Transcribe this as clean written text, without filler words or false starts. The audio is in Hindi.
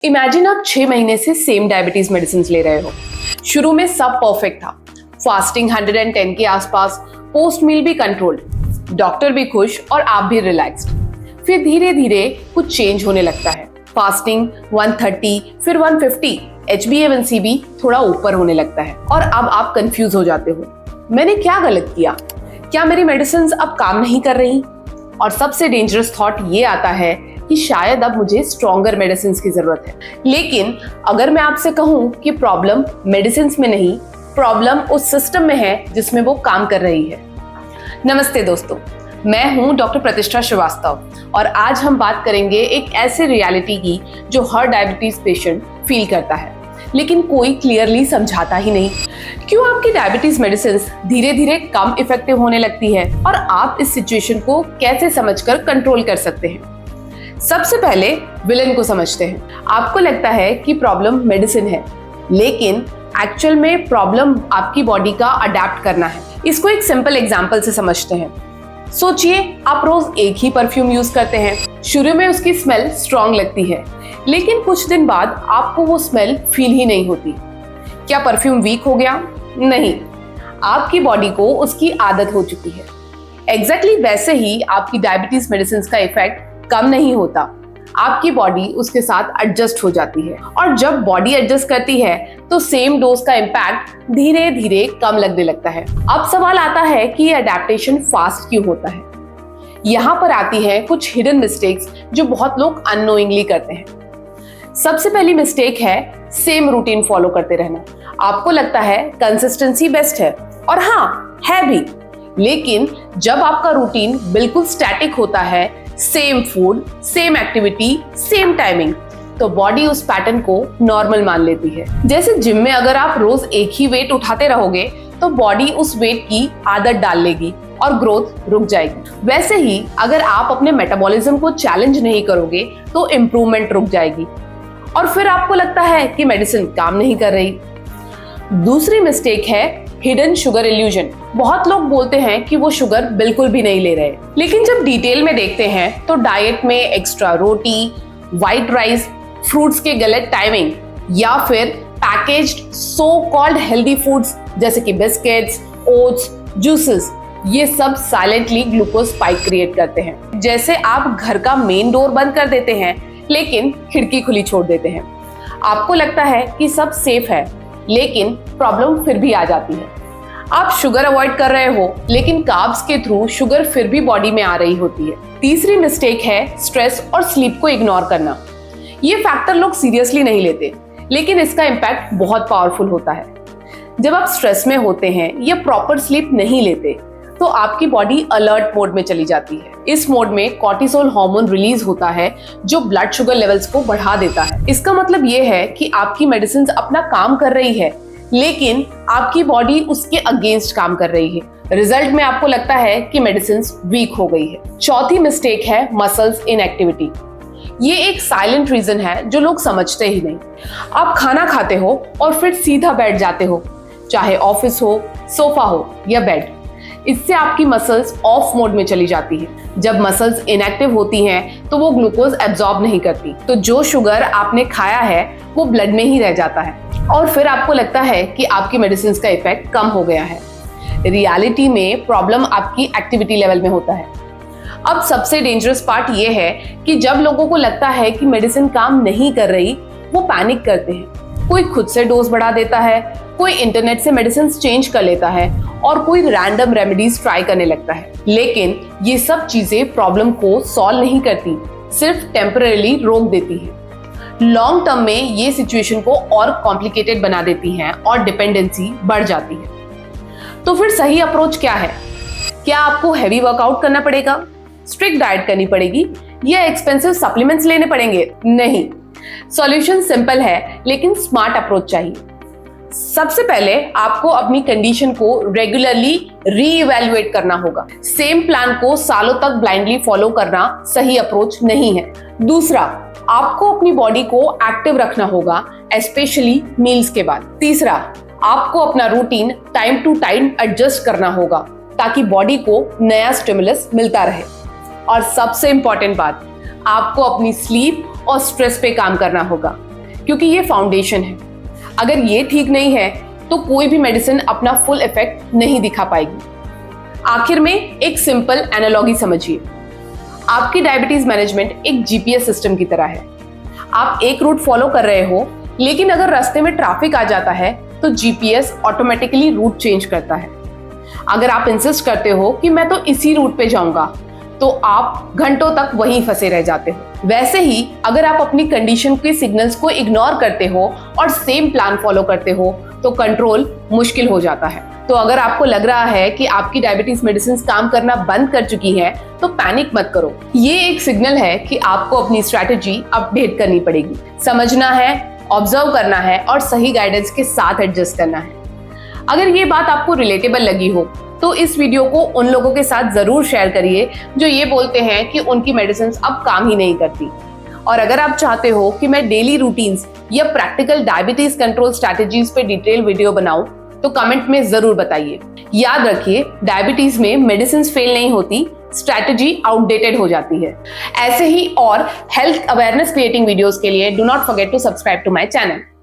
इमेजिन आप 6 महीने से सेम डायबिटीज मेडिसिन ले रहे हो। शुरू में सब परफेक्ट था, फास्टिंग 110 के आसपास, पोस्ट मील भी कंट्रोल्ड, डॉक्टर भी खुश और आप भी रिलैक्स्ड। फिर धीरे धीरे कुछ चेंज होने लगता है। फास्टिंग 130, फिर 150, HbA1c भी थोड़ा ऊपर होने लगता है और अब आप कंफ्यूज हो जाते हो, मैंने क्या गलत किया? क्या मेरी मेडिसिन अब काम नहीं कर रही? और सबसे डेंजरस थॉट ये आता है कि शायद अब मुझे स्ट्रॉन्गर मेडिसिन की जरूरत है। लेकिन अगर मैं आपसे कहूं कि प्रॉब्लम मेडिसिन में नहीं, प्रॉब्लम उस सिस्टम में है जिसमें वो काम कर रही है। नमस्ते दोस्तों, मैं हूं डॉक्टर प्रतिष्ठा श्रीवास्तव और आज हम बात करेंगे एक ऐसे रियलिटी की जो हर डायबिटीज पेशेंट फील करता है, लेकिन कोई क्लियरली समझाता ही नहीं। क्यों आपकी डायबिटीज मेडिसिन धीरे धीरे कम इफेक्टिव होने लगती है और आप इस सिचुएशन को कैसे समझकर कंट्रोल कर सकते हैं। सबसे पहले विलेन को समझते हैं। आपको लगता है कि प्रॉब्लम मेडिसिन है, लेकिन एक्चुअल में प्रॉब्लम आपकी बॉडी का अडेप्ट करना है। इसको एक सिंपल एग्जांपल से समझते हैं। सोचिए आप रोज एक ही परफ्यूम यूज करते हैं। शुरू में उसकी स्मेल स्ट्रॉन्ग लगती है, लेकिन कुछ दिन बाद आपको वो स्मेल फील ही नहीं होती। क्या परफ्यूम वीक हो गया? नहीं, आपकी बॉडी को उसकी आदत हो चुकी है। एग्जैक्टली वैसे ही आपकी डायबिटीज मेडिसिन का इफेक्ट कम नहीं होता, आपकी बॉडी उसके साथ एडजस्ट हो जाती है और जब बॉडी एडजस्ट करती है तो सेम डोज का इम्पैक्ट धीरे धीरे कम लगने लगता है। अब सवाल आता है कि ये अडेप्टेशन फास्ट क्यों होता है? यहाँ पर आती है कुछ हिडन मिस्टेक्स जो बहुत लोग अननोइंगली करते हैं। सबसे पहली मिस्टेक है सेम रूटीन फॉलो करते रहना। आपको लगता है कंसिस्टेंसी बेस्ट है, और हाँ है भी, लेकिन जब आपका रूटीन बिल्कुल स्टैटिक होता है, same food, same activity, same timing, तो बॉडी उस पैटर्न को नॉर्मल मान लेती है। जैसे जिम में अगर आप रोज एक ही वेट उठाते रहोगे तो बॉडी उस वेट की आदत डाल लेगी और ग्रोथ रुक जाएगी। वैसे ही अगर आप अपने मेटाबॉलिज्म को चैलेंज नहीं करोगे तो इंप्रूवमेंट रुक जाएगी और फिर आपको लगता है कि मेडिसिन काम नहीं कर रही। दूसरी मिस्टेक है हिडन शुगर इल्यूजन। बहुत लोग बोलते हैं कि वो शुगर बिल्कुल भी नहीं ले रहे, लेकिन जब डिटेल में देखते हैं तो डाइट में एक्स्ट्रा रोटी, व्हाइट राइस, फ्रूट्स के गलत टाइमिंग या फिर packaged so called healthy foods जैसे कि बिस्किट्स, ओट्स, जूसेस, ये सब साइलेंटली ग्लूकोज स्पाइक क्रिएट करते हैं। जैसे आप घर का मेन डोर बंद कर देते हैं लेकिन खिड़की खुली छोड़ देते हैं। आपको लगता है कि सब सेफ है, लेकिन प्रॉब्लम फिर भी आ जाती है। आप शुगर अवॉइड कर रहे हो, लेकिन कार्ब्स के थ्रू शुगर फिर भी बॉडी में आ रही होती है। तीसरी मिस्टेक है स्ट्रेस और स्लीप को इग्नोर करना। ये फैक्टर लोग सीरियसली नहीं लेते, लेकिन इसका इम्पैक्ट बहुत पावरफुल होता है। जब आप स्ट्रेस में होते हैं या प्रॉपर स्लीप नहीं लेते तो आपकी बॉडी अलर्ट मोड में चली जाती है। इस मोड में कॉर्टिसोल हार्मोन रिलीज होता है जो ब्लड शुगर लेवल्स को बढ़ा देता है। इसका मतलब ये है कि आपकी मेडिसिन अपना काम कर रही है, लेकिन आपकी बॉडी उसके अगेंस्ट काम कर रही है। रिजल्ट में आपको लगता है कि मेडिसिन वीक हो गई है। चौथी मिस्टेक है मसल्स इनएक्टिविटी। ये एक साइलेंट रीजन है जो लोग समझते ही नहीं। आप खाना खाते हो और फिर सीधा बैठ जाते हो, चाहे ऑफिस हो, सोफा हो या बेड। इससे आपकी मसल्स ऑफ मोड में चली जाती है। जब मसल्स इनएक्टिव होती हैं तो वो ग्लूकोज एब्जॉर्ब नहीं करती, तो जो शुगर आपने खाया है वो ब्लड में ही रह जाता है और फिर आपको लगता है कि आपकी मेडिसिन का इफेक्ट कम हो गया है। रियलिटी में प्रॉब्लम आपकी एक्टिविटी लेवल में होता है। अब सबसे डेंजरस पार्ट ये है कि जब लोगों को लगता है कि मेडिसिन काम नहीं कर रही, वो पैनिक करते हैं। कोई खुद से डोज बढ़ा देता है, कोई इंटरनेट से मेडिसिन चेंज कर लेता है और कोई रैंडम रेमेडीज ट्राई करने लगता है। लेकिन ये सब चीजें प्रॉब्लम को सॉल्व नहीं करती, सिर्फ टेम्परेली रोक देती है। लॉन्ग टर्म में ये सिचुएशन को और कॉम्प्लिकेटेड बना देती हैं और डिपेंडेंसी बढ़ जाती है। तो फिर सही अप्रोच क्या है? क्या आपको हैवी वर्कआउट करना पड़ेगा, स्ट्रिक्ट डाइट करनी पड़ेगी या एक्सपेंसिव सप्लीमेंट्स लेने पड़ेंगे? नहीं, सॉल्यूशन सिंपल है लेकिन स्मार्ट अप्रोच चाहिए। सबसे पहले आपको अपनी कंडीशन को रेगुलरली रीइवैल्यूएट करना होगा। सेम प्लान को सालों तक ब्लाइंडली फॉलो करना सही अप्रोच नहीं है। दूसरा, आपको अपनी बॉडी को एक्टिव रखना होगा, स्पेशली मील्स के बाद। तीसरा, आपको अपना routine time to time adjust करना होगा ताकि बॉडी को नया स्टिमुलस मिलता रहे। और सबसे इंपॉर्टेंट बात, आपको अपनी स्लीप और स्ट्रेस पे काम करना होगा। क्योंकि ये फाउंडेशन है। अगर ये ठीक नहीं है तो कोई भी मेडिसिन अपना फुल इफेक्ट नहीं दिखा पाएगी। आखिर में एक सिंपल एनालॉजी समझिए। आपकी डायबिटीज मैनेजमेंट एक जीपीएस सिस्टम की तरह है। आप एक रूट फॉलो कर रहे हो, लेकिन अगर रास्ते में ट्रैफिक आ जाता है तो जीपीएस ऑटोमेटिकली रूट चेंज करता है। अगर आप इंसिस्ट करते हो कि मैं तो इसी रूट पे जाऊंगा, तो आप घंटों तक वहीं फंसे रह जाते हो। वैसे ही अगर आप अपनी कंडीशन के सिग्नल्स को इग्नोर करते हो और सेम प्लान फॉलो करते हो तो कंट्रोल मुश्किल हो जाता है। तो अगर आपको लग रहा है कि आपकी डायबिटीज मेडिसिन काम करना बंद कर चुकी है तो पैनिक मत करो। ये एक सिग्नल है कि आपको अपनी स्ट्रैटेजी अपडेट करनी पड़ेगी। समझना है, ऑब्जर्व करना है और सही गाइडेंस के साथ एडजस्ट करना है। अगर ये बात आपको रिलेटेबल लगी हो तो इस वीडियो को उन लोगों के साथ जरूर शेयर करिए जो ये बोलते हैं कि उनकी मेडिसिन अब काम ही नहीं करती। और अगर आप चाहते हो कि मैं डेली रूटीन्स या प्रैक्टिकल डायबिटीज कंट्रोल स्ट्रैटेजीज पे डिटेल वीडियो बनाऊं तो कमेंट में जरूर बताइए। याद रखिए, डायबिटीज में मेडिसिन फेल नहीं होती, स्ट्रैटेजी आउटडेटेड हो जाती है। ऐसे ही और हेल्थ अवेयरनेस क्रिएटिंग वीडियोस के लिए do not forget to subscribe to my channel.